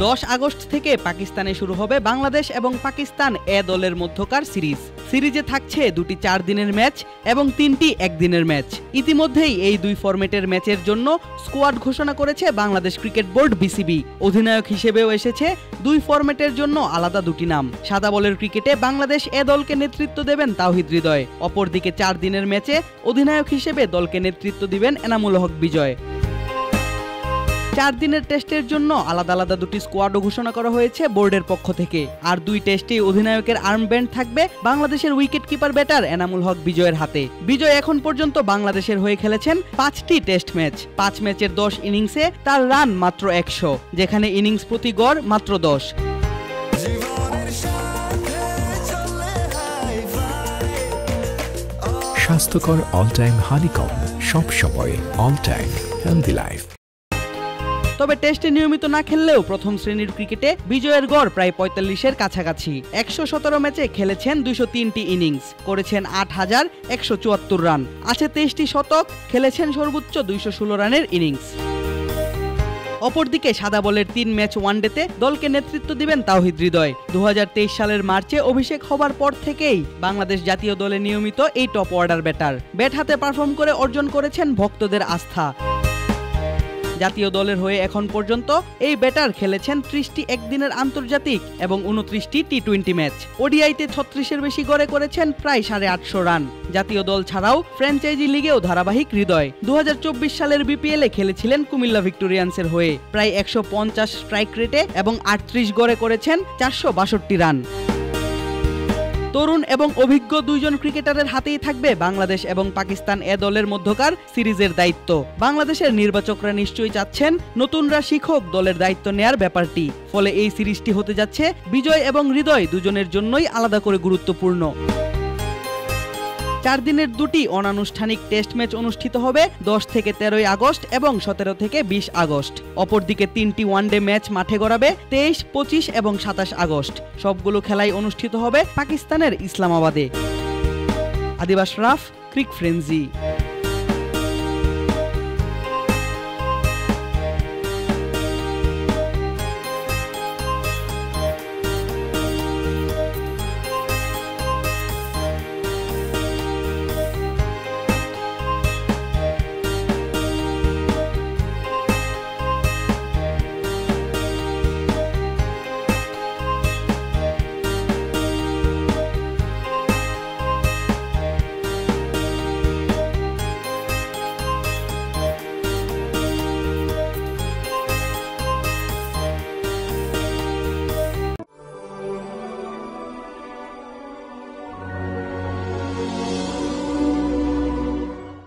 10 August থেকে পাকিস্তানে শুরু হবে বাংলাদেশ এবং পাকিস্তান এ দলের মধ্যকার সিরিজে থাকছে 2টি 4 দিনের ম্যাচ এবং 3টি 1 দিনের ম্যাচ। ইতিমধ্যেই এই 2 ফরম্যাটের ম্যাচের জন্য স্কোয়াড ঘোষণা করেছে বাংলাদেশ ক্রিকেট বোর্ড বিসিবি। অধিনায়ক হিসেবেও এসেছে 2 ফরম্যাটের জন্য আলাদা 2টি নাম। সাদা বলের ক্রিকেটে বাংলাদেশ এ দলকে নেতৃত্ব দেবেন তাওহিদ হৃদয়। অপরদিকে 4 দিনের ম্যাচে অধিনায়ক হিসেবে দলকে নেতৃত্ব দিবেন এনামুল হক বিজয়। 4 দিনের টেস্টের জন্য আলাদা আলাদা 2টি স্কোয়াডও ঘোষণা করা হয়েছে বোর্ডের পক্ষ থেকে। আর 2 টেস্টেই অধিনায়কের আর্মব্যান্ড থাকবে বাংলাদেশের wicket keeper batter Enamul Haque বিজয়ের হাতে। বিজয় এখন পর্যন্ত বাংলাদেশের হয়ে খেলেছেন 5টি টেস্ট ম্যাচ। 5 ম্যাচের 10 ইনিংসে তার রান মাত্র 100, যেখানে ইনিংস প্রতি গড় মাত্র 10। স্বাস্থ্যকর অল টাইম হানিকম, সব সময় অল টাইম হেলদি লাইফ। তবে টেস্টে নিয়মিত না খেললেও প্রথম শ্রেণীর ক্রিকেটে বিজয়ের গড় প্রায় 45-এর কাছাকাছি। 117 ম্যাচে খেলেছেন 203টি ইনিংস, করেছেন 8174 রান, আছে 23টি শতক, খেলেছেন সর্বোচ্চ 216 রানের ইনিংস। অপরদিকে সাদা বলের 3 ম্যাচ ওয়ানডেতে দলকে নেতৃত্ব দিবেন তাওহিদ হৃদয়। 2023 সালের মার্চে অভিষেক হবার পর থেকেই বাংলাদেশ জাতীয় দলে নিয়মিত এই টপ অর্ডার ব্যাটার। ব্যাট হাতে পারফর্ম করে অর্জন করেছেন ভক্তদের আস্থা। জাতীয় দলের হয়ে এখন পর্যন্ত এই ব্যাটার খেলেছেন 30টি একদিনের আন্তর্জাতিক এবং 29টি টি-20 ম্যাচ। ওডিআইতে 36-এর বেশি গড়ে করেছেন প্রায় 850 রান। জাতীয় দল ছাড়াও ফ্র্যাঞ্চাইজি লিগেও ধারাবাহিক হৃদয়। 2024 সালের বিপিএলে খেলেছিলেন কুমিল্লা ভিক্টোরিয়ান্সের হয়ে, প্রায় 150 স্ট্রাইক রেটে এবং 38 গড়ে করেছেন 462 রান। তরুণ এবং অভিজ্ঞ 2 জন ক্রিকেটারের হাতেই থাকবে বাংলাদেশ এবং পাকিস্তান এ দলের মধ্যকার সিরিজের দায়িত্ব। বাংলাদেশের নির্বাচকরা নিশ্চয়ই চাচ্ছেন নতুনরা শিক্ষক দলের দায়িত্ব নেয়ার ব্যাপারটি। ফলে এই সিরিজটি হতে যাচ্ছে বিজয় এবং হৃদয় দুজনের জন্যই আলাদা করে গুরুত্বপূর্ণ। 4 দিনের 2টি অনানুষ্ঠানিক টেস্ট ম্যাচ অনুষ্ঠিত হবে 10 থেকে 13 আগস্ট এবং 17 থেকে 20 আগস্ট। অপরদিকে 3টি ওয়ানডে ম্যাচ মাঠে গড়াবে 23, 25 এবং 27 আগস্ট। সবগুলো খেলাই অনুষ্ঠিত হবে পাকিস্তানের ইসলামাবাদে। আদিব আশরাফ, ক্রিক ফ্রেঞ্জি।